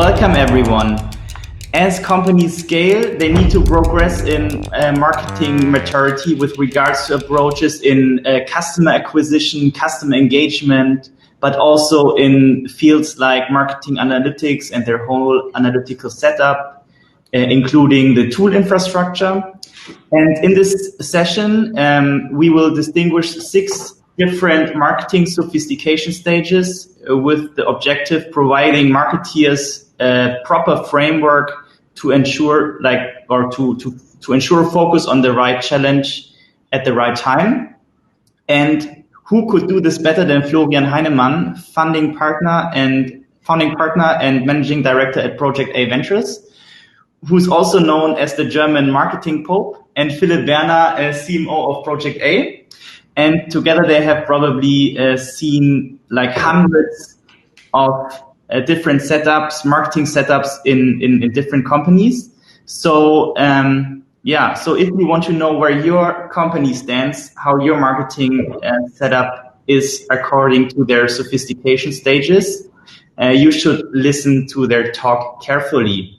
Welcome everyone. As companies scale, they need to progress in marketing maturity with regards to approaches in customer acquisition, customer engagement, but also in fields like marketing analytics and their whole analytical setup, including the tool infrastructure. And in this session, we will distinguish 6 different marketing sophistication stages with the objective providing marketeers a proper framework to ensure to ensure focus on the right challenge at the right time. And who could do this better than Florian Heinemann, founding partner and managing director at Project A Ventures, who's also known as the German marketing pope, and Philipp Werner, CMO of Project A. And together they have probably seen like hundreds of different setups, marketing setups in different companies. So so if you want to know where your company stands, how your marketing setup is according to their sophistication stages, you should listen to their talk carefully.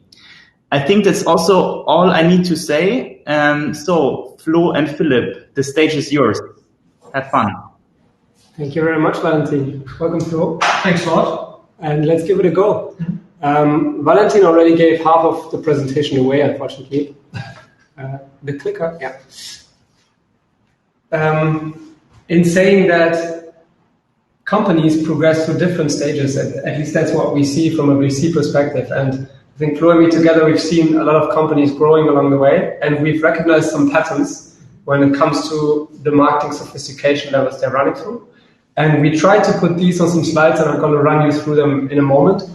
I think that's also all I need to say. So Flo and Philipp, the stage is yours. Have fun. Thank you very much, Valentin. Welcome, Flo. Thanks a lot. And let's give it a go. Valentin already gave half of the presentation away, unfortunately. The clicker, yeah. In saying that companies progress through different stages, at least that's what we see from a VC perspective. And I think Flo and me together, we've seen a lot of companies growing along the way, and we've recognized some patterns when it comes to the marketing sophistication levels they're running through. And we try to put these on some slides, and I'm going to run you through them in a moment,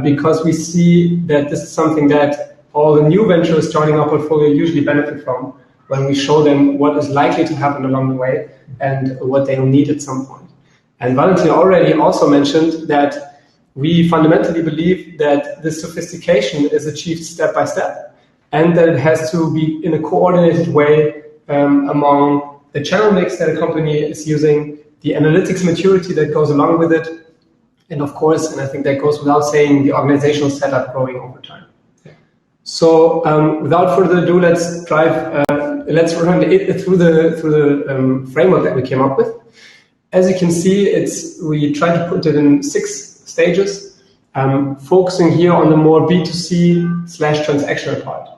because we see that this is something that all the new ventures joining our portfolio usually benefit from when we show them what is likely to happen along the way and what they will need at some point. And Valentin already also mentioned that we fundamentally believe that this sophistication is achieved step by step, and that it has to be in a coordinated way among the channel mix that a company is using, the analytics maturity that goes along with it, and of course, and I think that goes without saying, the organizational setup growing over time. So without further ado, let's run it through the framework that we came up with. As you can see, we try to put it in 6 stages, focusing here on the more B2C/transactional part.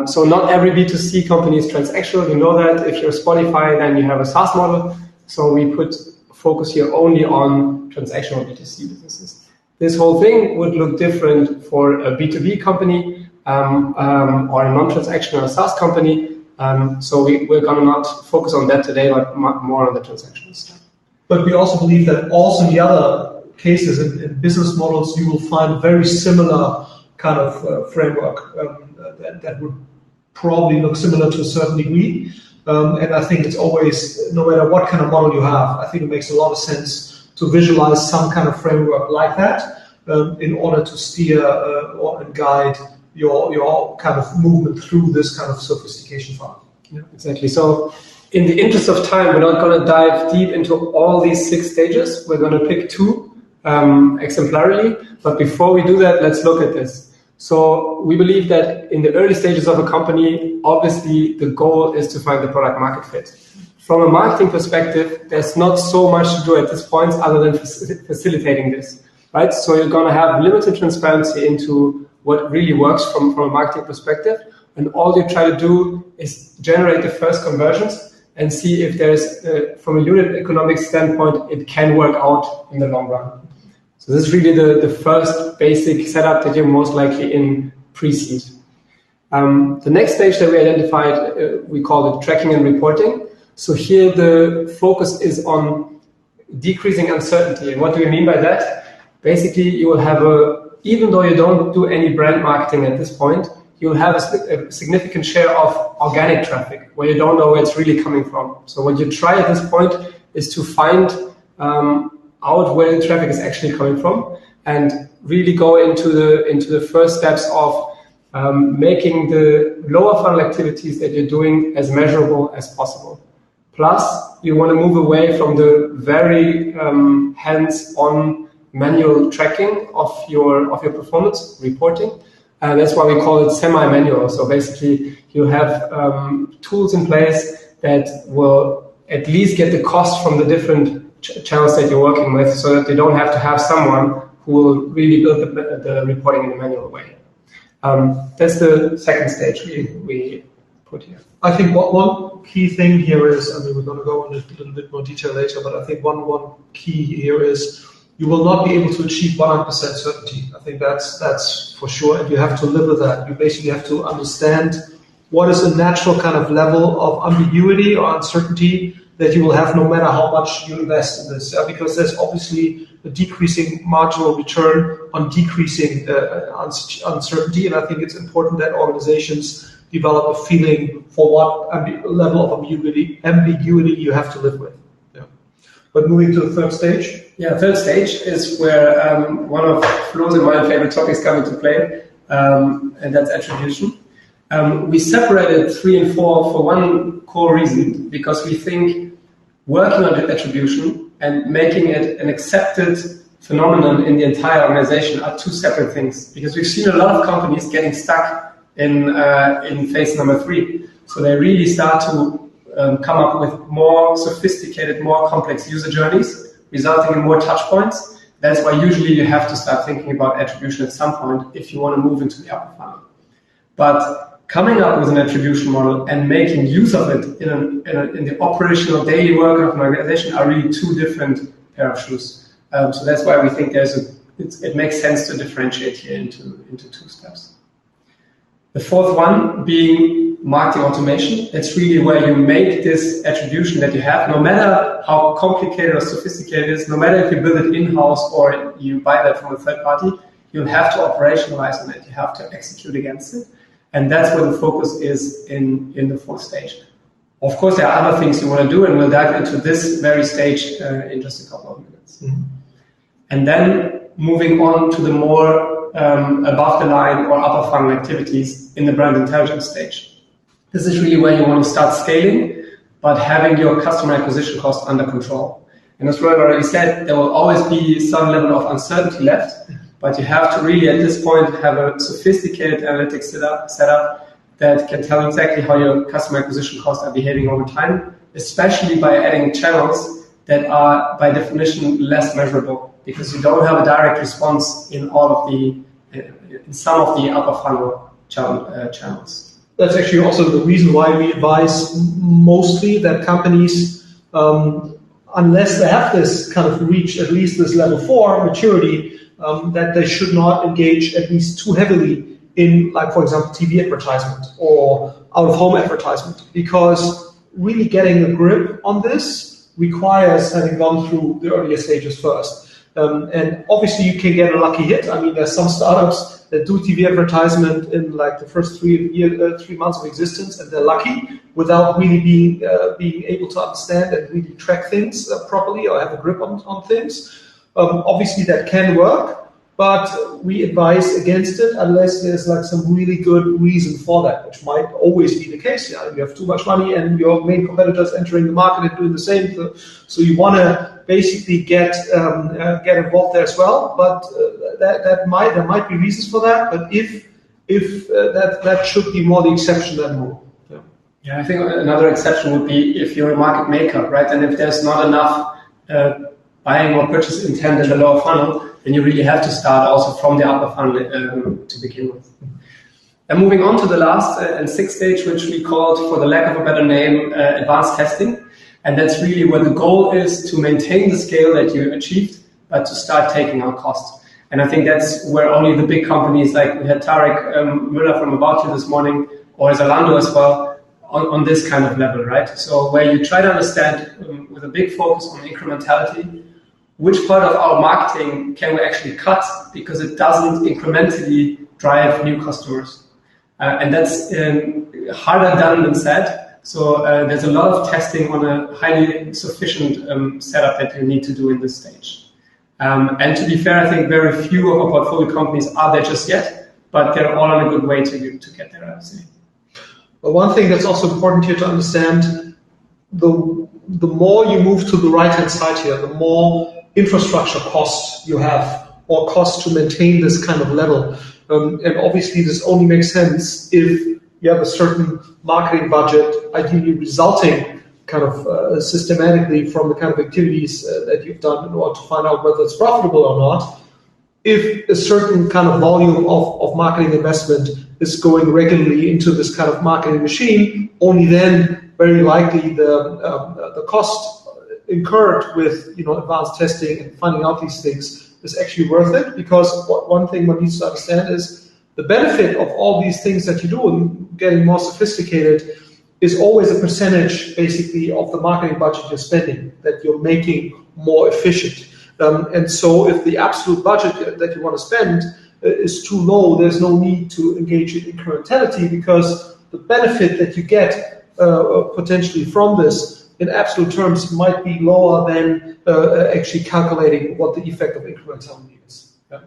So not every B2C company is transactional. You know that. If you're Spotify, then you have a SaaS model. So we put focus here only on transactional B2C businesses. This whole thing would look different for a B2B company or a non-transactional SaaS company. So we're going to not focus on that today, but more on the transactional stuff. But we also believe that also in the other cases in business models, you will find a very similar kind of framework that would probably look similar to a certain degree. And I think it's always, no matter what kind of model you have, I think it makes a lot of sense to visualize some kind of framework like that in order to steer and guide your kind of movement through this kind of sophistication part. Yeah, exactly. So in the interest of time, we're not going to dive deep into all these 6 stages. We're going to pick 2 exemplarily. But before we do that, let's look at this. So we believe that in the early stages of a company, obviously the goal is to find the product market fit. From a marketing perspective, there's not so much to do at this point other than facilitating this, right? So you're going to have limited transparency into what really works from a marketing perspective. And all you try to do is generate the first conversions and see if there's, from a unit economic standpoint, it can work out in the long run. So this is really the first basic setup that you're most likely in pre-seed. The next stage that we identified, we call it tracking and reporting. So here the focus is on decreasing uncertainty. And what do we mean by that? Basically, you will have even though you don't do any brand marketing at this point, you'll have a significant share of organic traffic where you don't know where it's really coming from. So what you try at this point is to find out where the traffic is actually coming from and really go into the first steps of making the lower funnel activities that you're doing as measurable as possible. Plus, you want to move away from the very hands-on manual tracking of your performance reporting. That's why we call it semi-manual. So basically, you have tools in place that will at least get the cost from the different channels that you're working with, so that they don't have to have someone who will really build the reporting in a manual way. That's the second stage we put here. I think one key thing here is, I mean, we're going to go into a little bit more detail later, but I think one key here is you will not be able to achieve 100% certainty. I think that's for sure, and you have to live with that. You basically have to understand what is a natural kind of level of ambiguity or uncertainty that you will have no matter how much you invest in this, because there's obviously a decreasing marginal return on decreasing uncertainty, and I think it's important that organizations develop a feeling for what level of ambiguity you have to live with. Yeah. But moving to the third stage. Yeah, third stage is where one of Flo's and my favorite topics come into play, and that's attribution. We separated 3 and 4 for one core reason, because we think working on attribution and making it an accepted phenomenon in the entire organization are two separate things. Because we've seen a lot of companies getting stuck in phase number 3. So they really start to come up with more sophisticated, more complex user journeys, resulting in more touch points. That's why usually you have to start thinking about attribution at some point if you want to move into the upper funnel. But coming up with an attribution model and making use of it in the operational daily work of an organization are really two different pair of shoes. So that's why we think it makes sense to differentiate here into 2 steps. The fourth one being marketing automation. It's really where you make this attribution that you have, no matter how complicated or sophisticated it is, no matter if you build it in-house or you buy that from a third party, you'll have to operationalize on it. You have to execute against it. And that's where the focus is in the 4th stage. Of course, there are other things you want to do, and we'll dive into this very stage in just a couple of minutes. Mm-hmm. And then moving on to the more above the line or upper funnel activities in the brand intelligence stage. This is really where you want to start scaling, but having your customer acquisition cost under control. And as Florian already said, there will always be some level of uncertainty left, but you have to really at this point have a sophisticated analytics setup that can tell exactly how your customer acquisition costs are behaving over time, especially by adding channels that are by definition less measurable, because you don't have a direct response in some of the upper funnel channels. That's actually also the reason why we advise mostly that companies, unless they have this kind of reach at least this level 4 maturity, that they should not engage at least too heavily in, like, for example, TV advertisement or out-of-home advertisement, because really getting a grip on this requires having gone through the earlier stages first. And obviously you can get a lucky hit. I mean, there's some startups that do TV advertisement in like the first 3 months of existence, and they're lucky without really being able to understand and really track things properly or have a grip on things. Obviously that can work, but we advise against it unless there's like some really good reason for that, which might always be the case. Yeah, you have too much money and your main competitors entering the market and doing the same. So you want to basically get involved there as well. But there might be reasons for that. But if that should be more the exception than rule. Yeah, I think another exception would be if you're a market maker, right? And if there's not enough buying or purchase intent in the lower funnel, then you really have to start also from the upper funnel to begin with. And moving on to the last and 6th stage, which we called, for the lack of a better name, advanced testing. And that's really where the goal is to maintain the scale that you achieved, but to start taking out costs. And I think that's where only the big companies, like we had Tarek Müller from About You this morning, or Zalando as well, on this kind of level, right? So where you try to understand with a big focus on incrementality, which part of our marketing can we actually cut because it doesn't incrementally drive new customers. And that's harder done than said. So there's a lot of testing on a highly sufficient setup that you need to do in this stage. And to be fair, I think very few of our portfolio companies are there just yet, but they're all on a good way to get there, I would say. But one thing that's also important here to understand, the more you move to the right-hand side here, the more infrastructure costs you have, or costs to maintain this kind of level. And obviously this only makes sense if you have a certain marketing budget, ideally resulting kind of systematically from the kind of activities that you've done in order to find out whether it's profitable or not. If a certain kind of volume of marketing investment is going regularly into this kind of marketing machine, only then very likely the cost incurred with advanced testing and finding out these things is actually worth it. Because one thing one needs to understand is the benefit of all these things that you do and getting more sophisticated is always a percentage basically of the marketing budget you're spending that you're making more efficient. And so if the absolute budget that you want to spend is too low, there's no need to engage in incrementality, because the benefit that you get potentially from this in absolute terms might be lower than actually calculating what the effect of incrementality is. Yeah.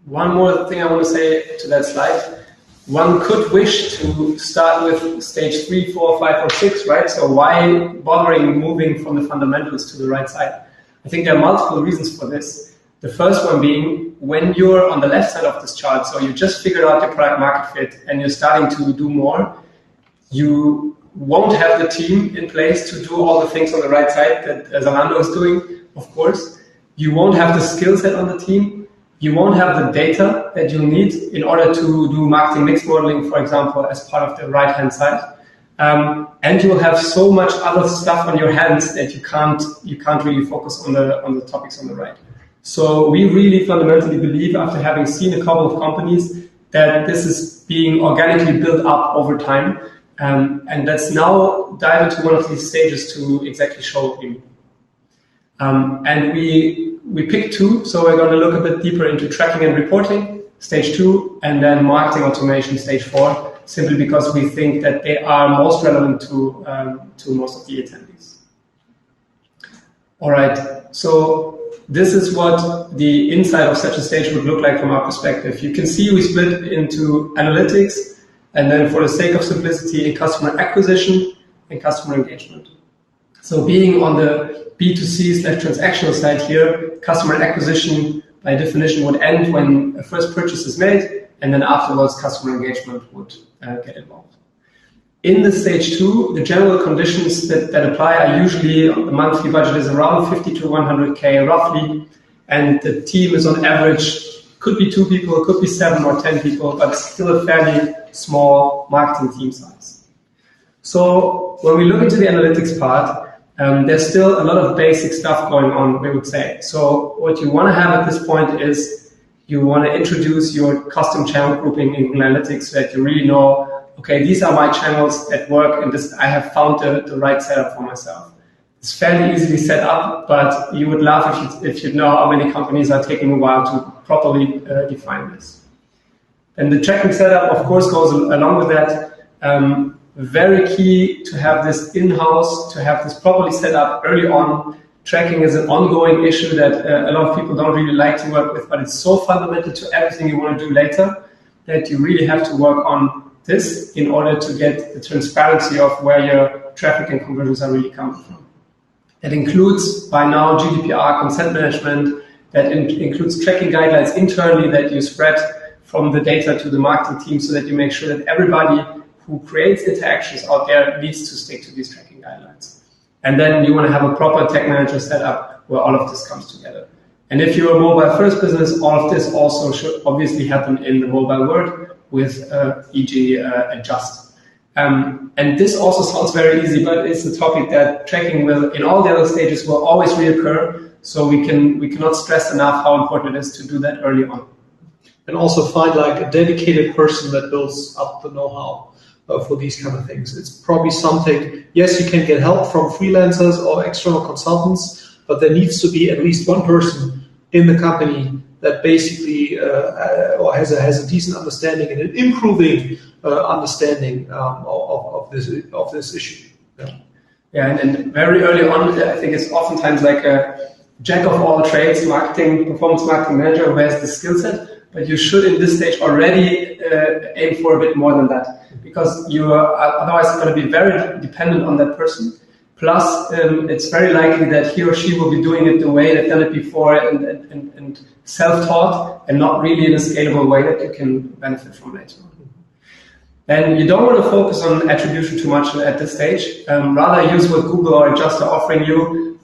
One more thing I want to say to that slide. One could wish to start with stage 3, 4, 5, or 6, right? So why bothering moving from the fundamentals to the right side? I think there are multiple reasons for this. The first one being, when you're on the left side of this chart, so you just figured out your product market fit and you're starting to do more, you won't have the team in place to do all the things on the right side that Zalando is doing, of course. You won't have the skill set on the team. You won't have the data that you need in order to do marketing mix modeling, for example, as part of the right-hand side. And you will have so much other stuff on your hands that you can't really focus on the topics on the right. So we really fundamentally believe, after having seen a couple of companies, that this is being organically built up over time. And let's now dive into one of these stages to exactly show what we mean. And we picked 2, so we're going to look a bit deeper into tracking and reporting, stage 2, and then marketing automation, stage 4. Simply because we think that they are most relevant to most of the attendees. All right, so this is what the inside of such a stage would look like from our perspective. You can see we split into analytics, and then for the sake of simplicity, in customer acquisition and customer engagement. So being on the B2C/transactional side here, customer acquisition by definition would end when a first purchase is made, and then afterwards customer engagement would get involved. In the stage 2, the general conditions that apply are usually the monthly budget is around 50 to 100K roughly, and the team is on average, could be 2 people, could be 7 or 10 people, but still a fairly small marketing team size. So when we look into the analytics part, there's still a lot of basic stuff going on, we would say. So what you want to have at this point is you want to introduce your custom channel grouping in Google Analytics so that you really know, okay, these are my channels at work, and this I have found the right setup for myself. It's fairly easily set up, but you would laugh if you know how many companies are taking a while to properly define this. And the tracking setup, of course, goes along with that. Very key to have this in-house, to have this properly set up early on. Tracking is an ongoing issue that a lot of people don't really like to work with, but it's so fundamental to everything you want to do later that you really have to work on this in order to get the transparency of where your traffic and conversions are really coming from. That includes, by now, GDPR consent management, that includes tracking guidelines internally that you spread from the data to the marketing team so that you make sure that everybody who creates interactions out there needs to stick to these tracking guidelines. And then you want to have a proper tech manager set up where all of this comes together. And if you're a mobile first business, all of this also should obviously happen in the mobile world with e.g. adjust. And this also sounds very easy, but it's a topic that tracking will, in all the other stages, will always reoccur. So we cannot stress enough how important it is to do that early on. And also find like a dedicated person that builds up the know-how for these kind of things. It's probably something, yes, you can get help from freelancers or external consultants, but there needs to be at least one person in the company that basically or has a decent understanding and an improving understanding of this issue. Yeah, and very early on, I think it's oftentimes like a jack of all trades, performance marketing manager who has the skill set, but you should in this stage already aim for a bit more than that, because you are otherwise going to be very dependent on that person. Plus, it's very likely that he or she will be doing it the way they've done it before and self-taught, and not really in a scalable way that you can benefit from later on. Then you don't want to focus on attribution too much at this stage. Rather use what Google or Just are offering you.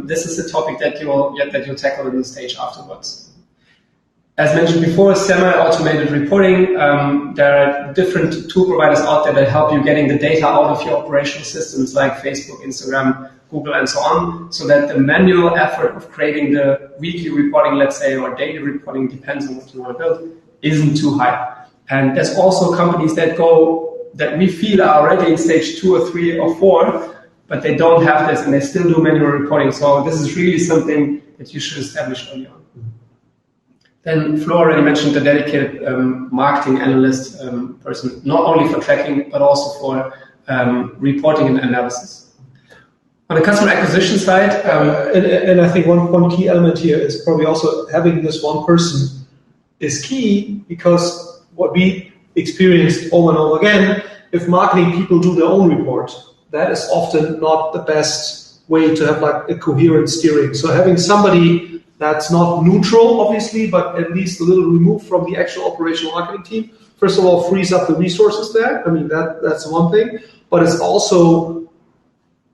This is a topic that you'll tackle in the stage afterwards. As mentioned before, semi-automated reporting. There are different tool providers out there that help you getting the data out of your operational systems like Facebook, Instagram, Google, and so on, so that the manual effort of creating the weekly reporting, let's say, or daily reporting, depends on what you want to build, isn't too high. And there's also companies that we feel are already in stage 2 or 3 or 4, but they don't have this and they still do manual reporting. So this is really something that you should establish early on. Then Flo already mentioned the dedicated marketing analyst person, not only for tracking, but also for reporting and analysis. On the customer acquisition side, and I think one key element here is probably also having this one person is key, because what we experienced over and over again, if marketing people do their own report, that is often not the best way to have like a coherent steering. So having somebody that's not neutral, obviously, but at least a little removed from the actual operational marketing team, first of all, frees up the resources there. I mean, that's one thing, but it's also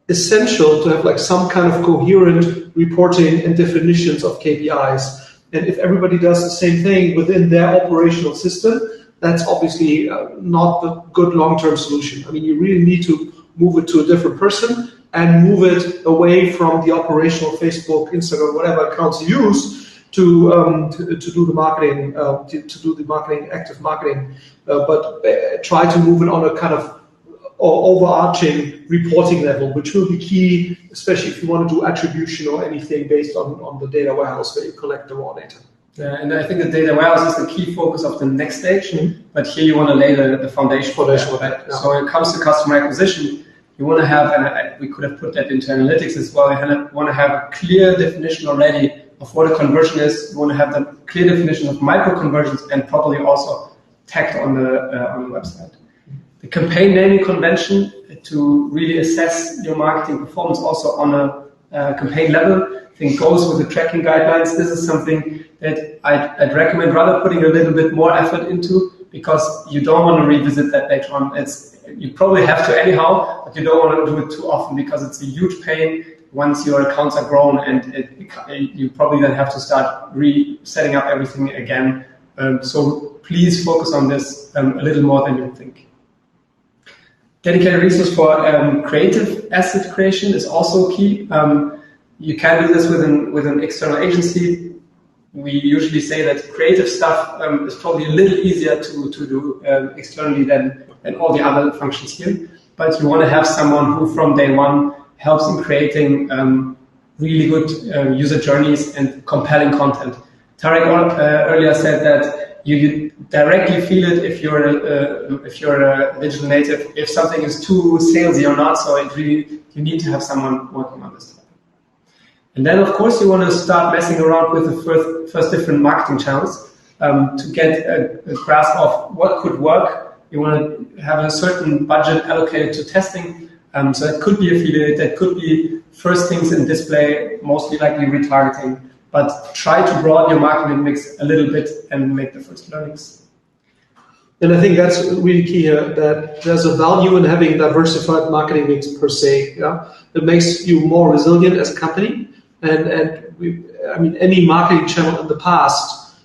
essential to have like some kind of coherent reporting and definitions of KPIs. And if everybody does the same thing within their operational system, that's obviously not the good long-term solution. I mean, you really need to move it to a different person and move it away from the operational Facebook, Instagram, whatever accounts you use to do the marketing, to do the marketing, active marketing, but try to move it on a kind of overarching reporting level, which will be key, especially if you want to do attribution or anything based on the data warehouse where you collect the raw data. Yeah, and I think the data warehouse is the key focus of the next stage, but here you want to lay the foundation for that. Yeah. So when it comes to customer acquisition, you want to have, and we could have put that into analytics as well, you want to have a clear definition already of what a conversion is. You want to have the clear definition of micro conversions and probably also tagged on the website. The campaign naming convention to really assess your marketing performance also on a campaign level, I think goes with the tracking guidelines. This is something that I'd recommend rather putting a little bit more effort into, because you don't want to revisit that later on. You probably have to anyhow, but you don't want to do it too often, because it's a huge pain once your accounts are grown, and you probably then have to start setting up everything again. So please focus on this a little more than you think. Dedicated resource for creative asset creation is also key. You can do this with an external agency. We usually say that creative stuff is probably a little easier to do externally than all the other functions here. But you want to have someone who from day one helps in creating really good user journeys and compelling content. Tarek earlier said that you directly feel it if you're a digital native, if something is too salesy or not. So you need to have someone working on this. And then, of course, you want to start messing around with the first different marketing channels to get a grasp of what could work. You want to have a certain budget allocated to testing. So it could be affiliate, that could be first things in display, mostly likely retargeting. But try to broaden your marketing mix a little bit and make the first learnings. And I think that's really key here, that there's a value in having a diversified marketing mix per se. Yeah? It makes you more resilient as a company. And any marketing channel in the past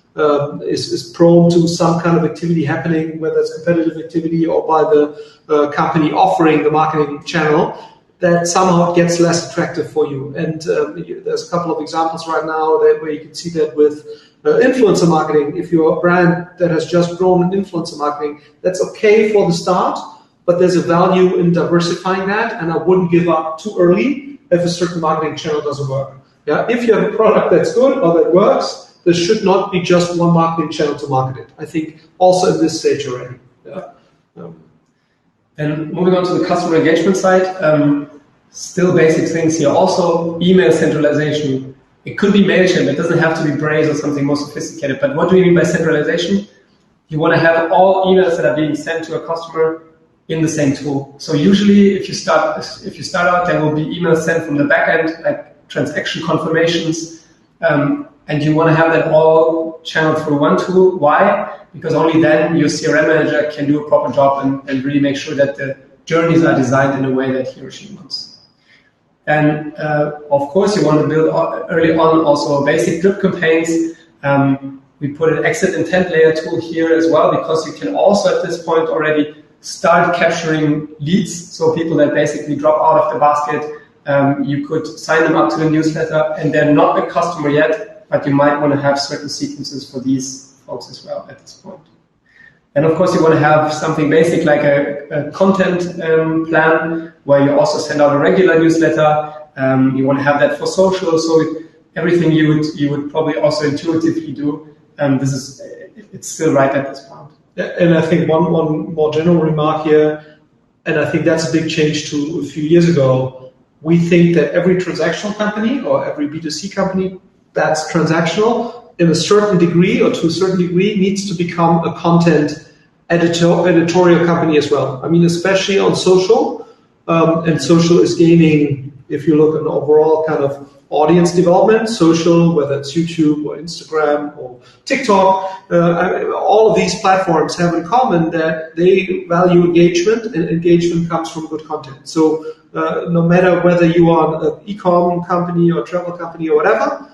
is prone to some kind of activity happening, whether it's competitive activity or by the company offering the marketing channel, that somehow gets less attractive for you. And there's a couple of examples right now where you can see that with influencer marketing. If you're a brand that has just grown in influencer marketing, that's okay for the start, but there's a value in diversifying that, and I wouldn't give up too early if a certain marketing channel doesn't work. Yeah, if you have a product that's good or that works, there should not be just one marketing channel to market it. I think also at this stage already. Yeah. And moving on to the customer engagement side, still basic things here. Also, email centralization, It could be MailChimp. It doesn't have to be Braze or something more sophisticated. But what do we mean by centralization? You want to have all emails that are being sent to a customer in the same tool. So usually, if you start out, there will be emails sent from the backend, like transaction confirmations, and you want to have that all channeled through one tool. Why? Because only then your CRM manager can do a proper job and really make sure that the journeys are designed in a way that he or she wants. And of course, you want to build early on also basic drip campaigns. We put an exit intent layer tool here as well, because you can also at this point already start capturing leads. So people that basically drop out of the basket, you could sign them up to the newsletter, and they're not a customer yet, but you might want to have certain sequences for these folks as well at this point. And of course, you want to have something basic like a content plan, where you also send out a regular newsletter. You want to have that for social, so everything you would probably also intuitively do. It's still right at this point. Yeah, and I think one more general remark here, and I think that's a big change to a few years ago. We think that every transactional company or every B2C company that's transactional in a certain degree or to a certain degree needs to become a content editorial company as well. I mean, especially on social, and social is gaining, if you look at an overall kind of audience development, social, whether it's YouTube or Instagram or TikTok, all of these platforms have in common that they value engagement, and engagement comes from good content. So no matter whether you are an e-com company or travel company or whatever,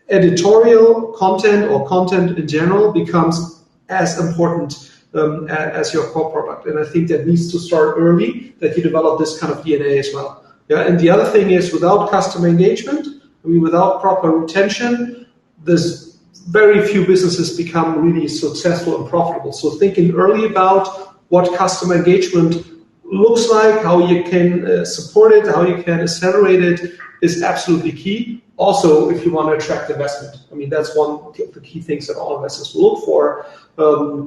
editorial content or content in general becomes as important as your core product. And I think that needs to start early, that you develop this kind of DNA as well. Yeah, and the other thing is, without customer engagement, I mean, without proper retention, there's very few businesses become really successful and profitable. So thinking early about what customer engagement looks like, how you can support it, how you can accelerate it is absolutely key. Also, if you want to attract investment, I mean, that's one of the key things that all investors will look for,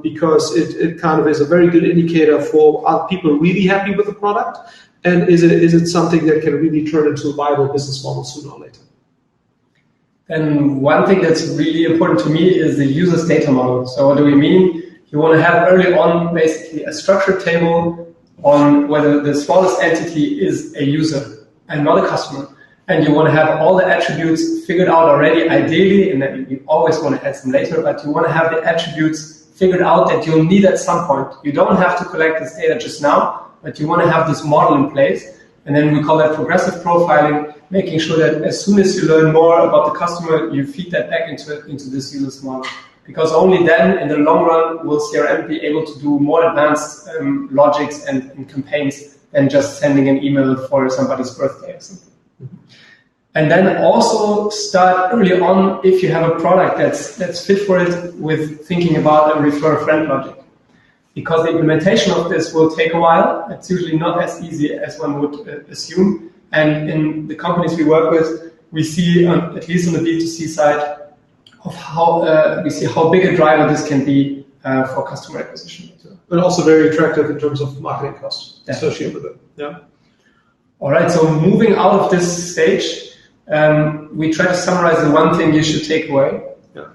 because it kind of is a very good indicator for, are people really happy with the product, and is it something that can really turn into a viable business model sooner or later. And one thing that's really important to me is the user's data model. So what do we mean? You want to have early on basically a structured table on whether the smallest entity is a user and not a customer. And you want to have all the attributes figured out already, ideally, and then you always want to add some later, but you want to have the attributes figured out that you'll need at some point. You don't have to collect this data just now, but you want to have this model in place. And then we call that progressive profiling, making sure that as soon as you learn more about the customer, you feed that back into this user's model. Because only then, in the long run, will CRM be able to do more advanced logics and campaigns than just sending an email for somebody's birthday or something. And then also start early on, if you have a product that's fit for it, with thinking about a refer a friend logic. Because the implementation of this will take a while. It's usually not as easy as one would assume. And in the companies we work with, we see, at least on the B2C side, of how we see how big a driver this can be for customer acquisition. And also very attractive in terms of marketing costs associated with it. Yeah. All right, so moving out of this stage, we try to summarize the one thing you should take away. Yeah.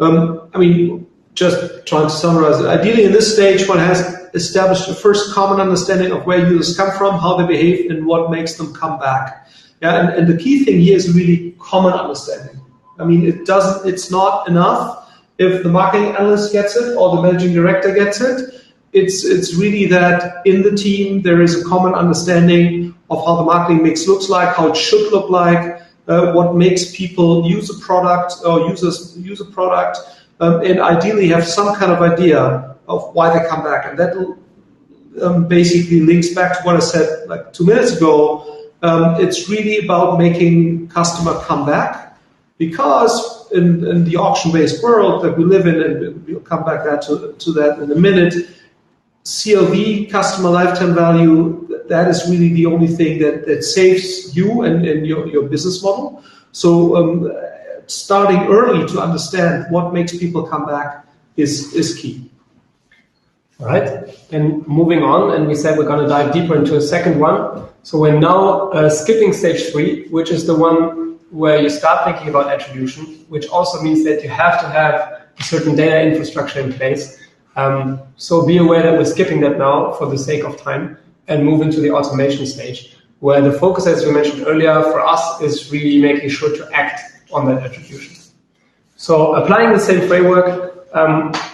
I mean, just trying to summarize it. Ideally, in this stage, one has established a first common understanding of where users come from, how they behave, and what makes them come back. Yeah, and the key thing here is really common understanding. I mean, it's not enough if the marketing analyst gets it or the managing director gets it. It's really that in the team there is a common understanding of how the marketing mix looks like, how it should look like, what makes people use a product or users use a product, and ideally have some kind of idea of why they come back. And that basically links back to what I said like 2 minutes ago. It's really about making customer come back, because in the auction-based world that we live in, and we'll come back to that in a minute, CLV, customer lifetime value, that is really the only thing that saves you and your business model. So starting early to understand what makes people come back is key. All right, and moving on, and we said we're going to dive deeper into a second one. So we're now skipping stage 3, which is the one where you start thinking about attribution, which also means that you have to have a certain data infrastructure in place. So be aware that we're skipping that now for the sake of time and move into the automation stage, where the focus, as we mentioned earlier, for us is really making sure to act on that attribution. So applying the same framework,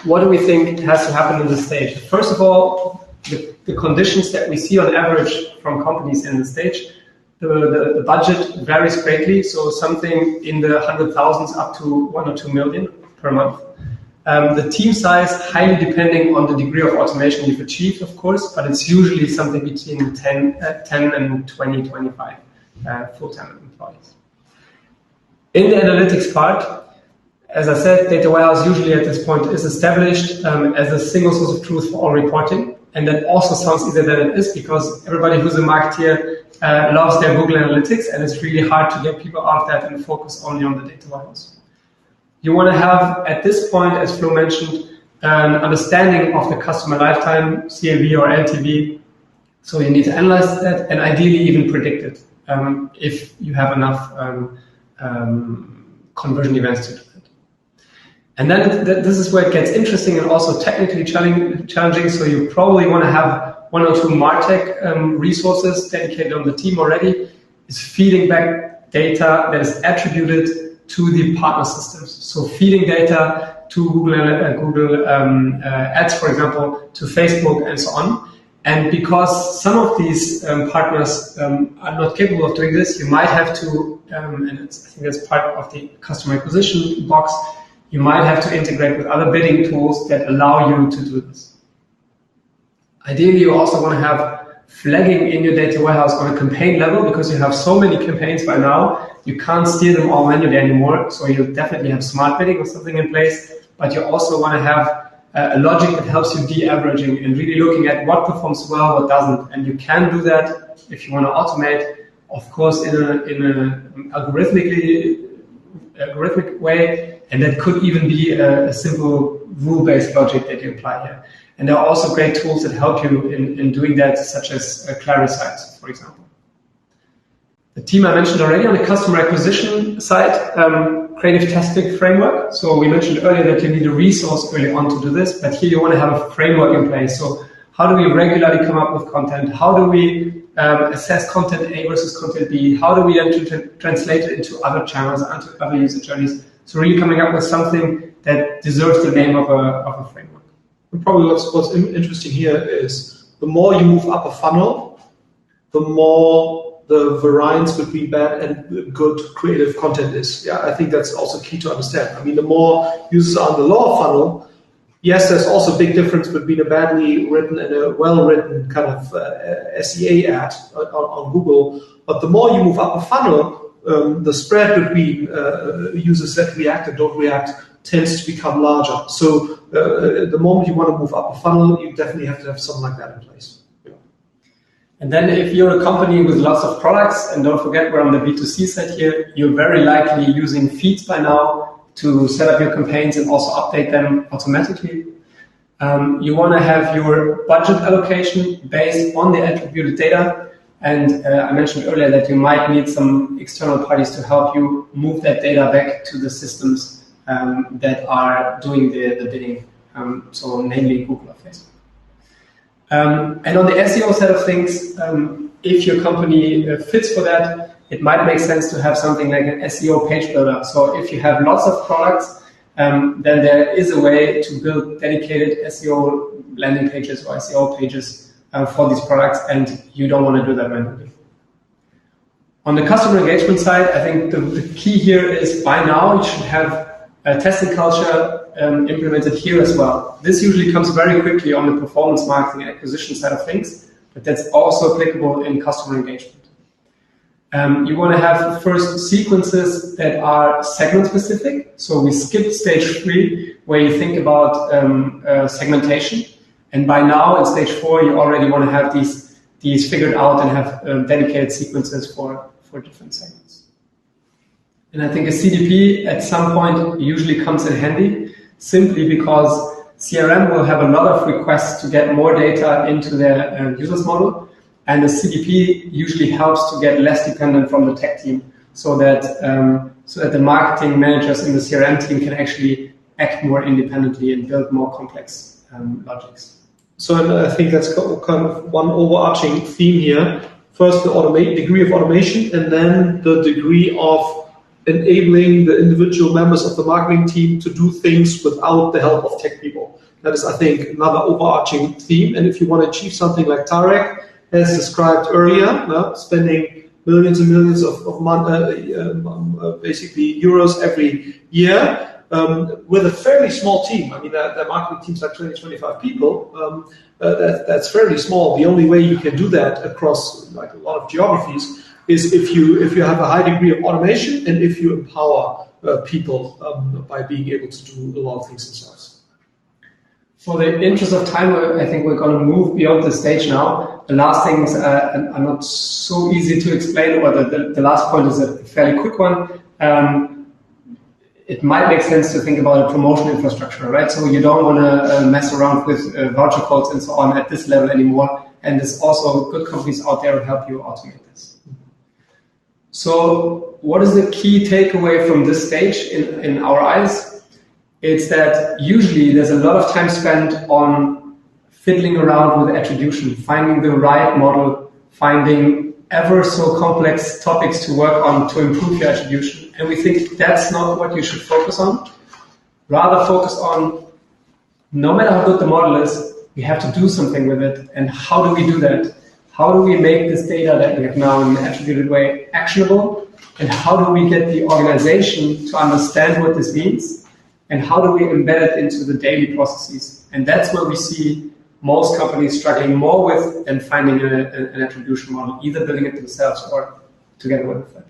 what do we think has to happen in this stage? First of all, the conditions that we see on average from companies in the stage, the budget varies greatly, so something in the 100,000s up to 1 or 2 million per month. The team size, highly depending on the degree of automation you've achieved, of course, but it's usually something between 10 and 20, 25 full-time employees. In the analytics part, as I said, data warehouse usually at this point is established as a single source of truth for all reporting. And that also sounds easier than it is, because everybody who's a marketeer loves their Google Analytics, and it's really hard to get people out of that and focus only on the data warehouse. You want to have, at this point, as Flo mentioned, an understanding of the customer lifetime, CLV or LTV. So you need to analyze that and ideally even predict it if you have enough conversion events to do it. And then this is where it gets interesting and also technically challenging. So you probably want to have 1 or 2 MarTech resources dedicated on the team already, is feeding back data that is attributed to the partner systems. So feeding data to Google Ads, for example, to Facebook and so on. And because some of these partners are not capable of doing this, you might have to, and I think that's part of the customer acquisition box, you might have to integrate with other bidding tools that allow you to do this. Ideally, you also want to have flagging in your data warehouse on a campaign level, because you have so many campaigns by now, you can't steer them all manually anymore. So you definitely have smart bidding or something in place, but you also want to have a logic that helps you de-averaging and really looking at what performs well, what doesn't. And you can do that if you want to automate, of course, in an algorithmic way. And that could even be a simple rule-based logic that you apply here. And there are also great tools that help you in doing that, such as Clarisites, for example. The team I mentioned already on the customer acquisition side, creative testing framework. So we mentioned earlier that you need a resource early on to do this, but here you want to have a framework in place. So how do we regularly come up with content? How do we assess content A versus content B? How do we then translate it into other channels, into other user journeys? So really coming up with something that deserves the name of a framework. And probably what's interesting here is the more you move up a funnel, the more the variance between bad and good creative content is. Yeah, I think that's also key to understand. I mean, the more users are on the lower funnel, yes, there's also a big difference between a badly written and a well-written kind of SEA ad on Google. But the more you move up a funnel, the spread between users that react and don't react tends to become larger. So the moment you want to move up a funnel, you definitely have to have something like that in place. Yeah. And then if you're a company with lots of products, and don't forget we're on the B2C side here, you're very likely using feeds by now to set up your campaigns and also update them automatically. You want to have your budget allocation based on the attributed data. And I mentioned earlier that you might need some external parties to help you move that data back to the systems that are doing the bidding, so namely Google or Facebook. And on the SEO side of things, if your company fits for that, it might make sense to have something like an SEO page builder. So if you have lots of products, then there is a way to build dedicated SEO landing pages or SEO pages for these products, and you don't want to do that manually. On the customer engagement side, I think the key here is by now you should have a testing culture implemented here as well. This usually comes very quickly on the performance marketing and acquisition side of things, but that's also applicable in customer engagement. You want to have first sequences that are segment specific. So we skipped stage 3 where you think about segmentation. And by now in stage 4, you already want to have these figured out and have dedicated sequences for different segments. And I think a CDP at some point usually comes in handy, simply because CRM will have a lot of requests to get more data into their users model. And the CDP usually helps to get less dependent from the tech team. so that the marketing managers in the CRM team can actually act more independently and build more complex logics. So I think that's kind of one overarching theme here. First, the degree of automation, and then the degree of enabling the individual members of the marketing team to do things without the help of tech people. That is, I think, another overarching theme. And if you want to achieve something like Tarek has described earlier, spending millions and millions of basically euros every year, with a fairly small team. I mean, their marketing team's like 20, 25 people. That's fairly small. The only way you can do that across like a lot of geographies is if you have a high degree of automation and if you empower people by being able to do a lot of things themselves. For the interest of time, I think we're going to move beyond the stage now. The last things are not so easy to explain, or the last point is a fairly quick one. It might make sense to think about a promotion infrastructure, right? So you don't want to mess around with voucher codes and so on at this level anymore. And there's also good companies out there who help you automate this. So what is the key takeaway from this stage in our eyes? It's that usually there's a lot of time spent on fiddling around with attribution, finding the right model, finding ever so complex topics to work on to improve your attribution. And we think that's not what you should focus on. Rather focus on, no matter how good the model is, we have to do something with it. And how do we do that? How do we make this data that we have now in an attributed way actionable? And how do we get the organization to understand what this means? And how do we embed it into the daily processes? And that's where we see most companies struggling more with than finding an attribution model, either building it themselves or together with it.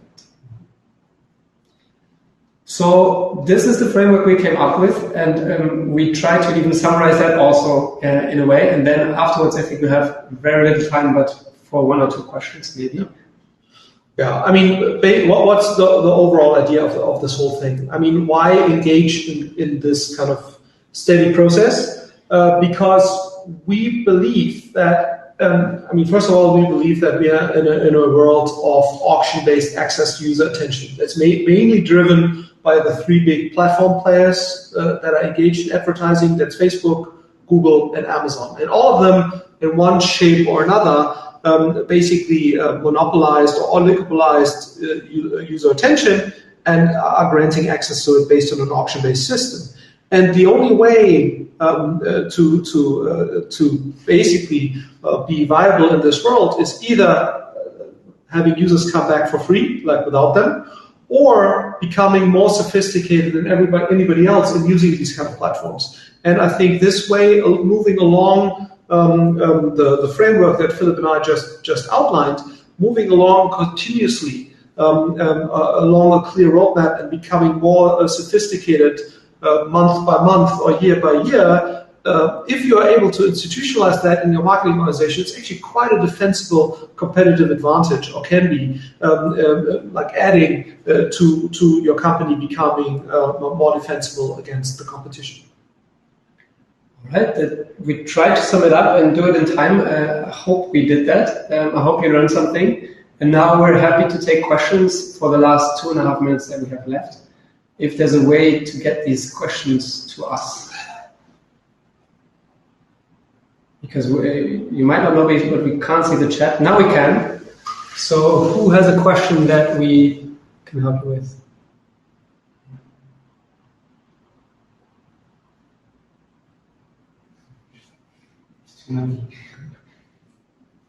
So this is the framework we came up with, and we try to even summarize that also in a way. And then afterwards, I think we have very little time, but for one or two questions maybe. Yeah, I mean, what's the overall idea of this whole thing? I mean, why engage in this kind of steady process? Because we believe that, first of all, we believe that we are in a world of auction-based access to user attention. That's mainly driven by the three big platform players that are engaged in advertising. That's Facebook, Google, and Amazon. And all of them, in one shape or another, basically monopolized or oligopolized user attention and are granting access to it based on an auction-based system. And the only way to basically be viable in this world is either having users come back for free, like without them, or becoming more sophisticated than anybody else in using these kind of platforms. And I think this way, moving along the framework that Philipp and I just outlined, moving along continuously along a clear roadmap and becoming more sophisticated month by month or year by year, if you are able to institutionalize that in your marketing organization, it's actually quite a defensible competitive advantage, or can be, like adding to your company becoming more defensible against the competition. All right, we tried to sum it up and do it in time. I hope we did that. I hope you learned something. And now we're happy to take questions for the last 2.5 minutes that we have left. If there's a way to get these questions to us. Because you might not know it, but we can't see the chat. Now we can. So who has a question that we can help you with?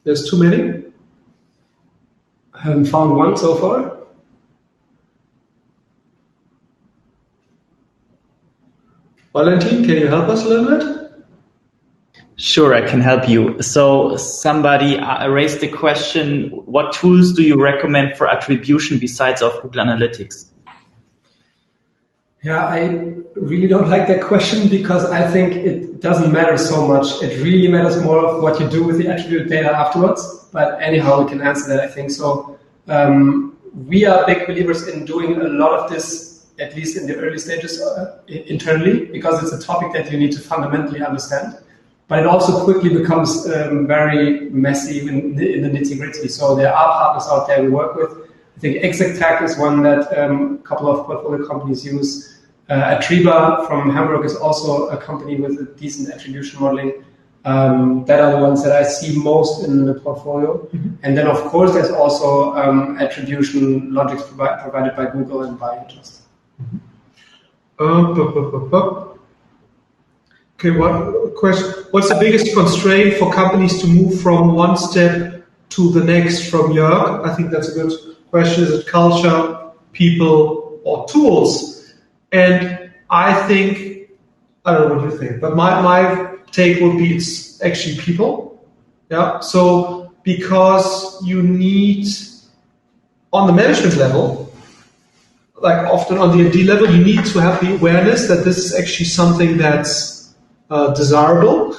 There's too many? I haven't found one so far. Valentin, can you help us a little bit? Sure, I can help you. So somebody raised the question, what tools do you recommend for attribution besides of Google Analytics? Yeah, I really don't like that question because I think it doesn't matter so much. It really matters more of what you do with the attributed data afterwards. But anyhow, we can answer that, I think. So we are big believers in doing a lot of this, at least in the early stages internally, because it's a topic that you need to fundamentally understand. But it also quickly becomes very messy in the nitty-gritty. So there are partners out there we work with. I think ExactTag is one that a couple of portfolio companies use. Atriba from Hamburg is also a company with a decent attribution modeling. That are the ones that I see most in the portfolio. Mm-hmm. And then, of course, there's also attribution logics provided by Google and by Just. Mm-hmm. Okay, what's the biggest constraint for companies to move from one step to the next from Jörg? I think that's a good question. Is it culture, people, or tools? And I think, I don't know what you think, but my take would be it's actually people. Yeah. So because you need, on the management level, like often on the MD level, you need to have the awareness that this is actually something that's desirable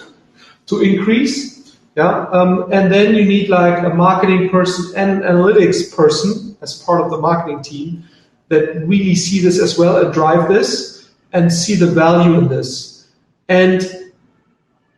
to increase. Yeah. And then you need like a marketing person and an analytics person as part of the marketing team that really see this as well and drive this and see the value in this. And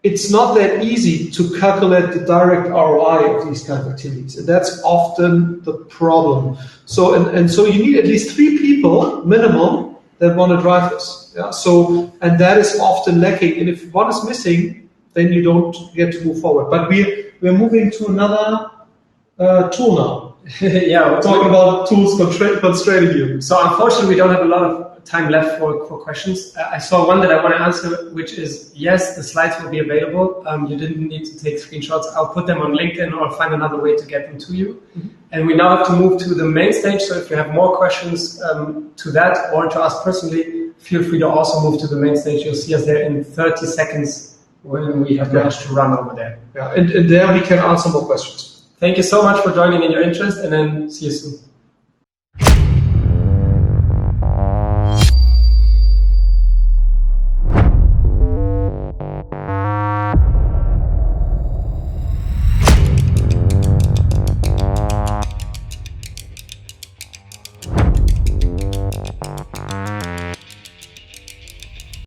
it's not that easy to calculate the direct ROI of these kind of activities. And that's often the problem. So, and so you need at least 3 people minimum that want to drive this. Yeah. So, and that is often lacking. And if one is missing, then you don't get to move forward. But we're moving to another tool now. Yeah, we're talking about tools constraining you. So unfortunately, we don't have a lot of time left for questions. I saw one that I want to answer, which is, yes, the slides will be available. You didn't need to take screenshots. I'll put them on LinkedIn or find another way to get them to you. Mm-hmm. And we now have to move to the main stage. So if you have more questions to that or to us personally, feel free to also move to the main stage. You'll see us there in 30 seconds when we have managed to run over there. Yeah, and there we can answer more questions. Thank you so much for joining and your interest, and then see you soon.